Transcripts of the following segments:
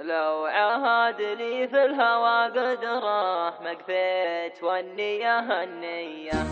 لو عاد لي في الهوى قدره ما كفيت والنية النية.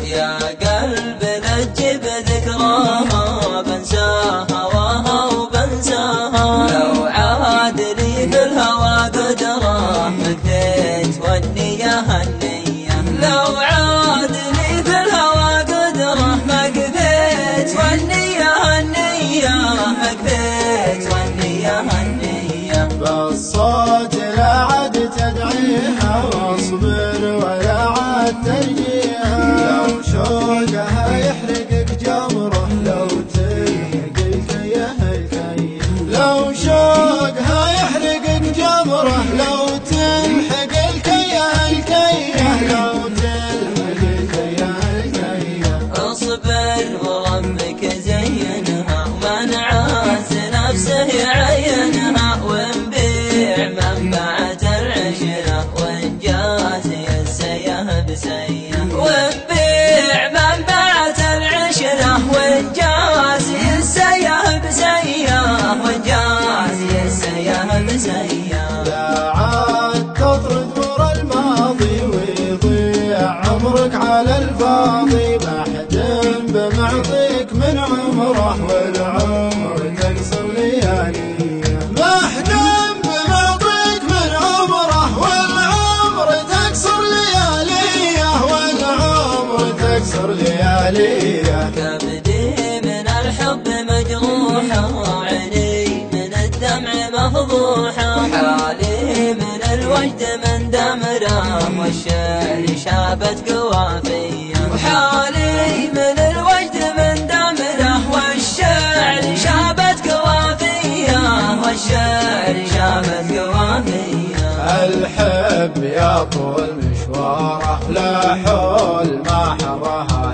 يا قلب نجب ذكراها بنسى هواها وبنساها. لو عاد لي في الهوى قدره ما كفيت والنية النية. لو عاد لي في الهوى قدره ما كفيت والنية النية. ما كفيت والنية النية. بالصوت لا عاد تدعيها واصبر ولا عاد ترجيها. لو شوقها يحرقك جمره لو تلحق الكيه الكيه. لو شوقها يحرقك جمره لو تلحق الكيه الكيه. لو تلحق الكيه الكيه. اصبر وربك زينها ومن عاز نفسه يعينها. ونبيع منبعة العشرة ونجازي السيه بسيه. ونبيع منبعة العشرة ونجازي السيه بسيه. ونجازي السيه بسيه. لا عاد تطرد مر الماضي ويضيع عمرك على الفاضي. بحدم بمعطيك من عمره والعمر تقصر لياليه. بحدم بمعطيك من عمره والعمر تقصر لياليه. والعمر تقصر لياليه. كبدي من الحب مجروحة عيني من الدمع مفضوحة. حالي من الوجد من دمره والشعر شابت قوافيه. وحالي من الوجد من دمره والشعر شابت قوافيه. والشعر شابت قوافيه. الحب يا طول مشواره لا حول ما حرها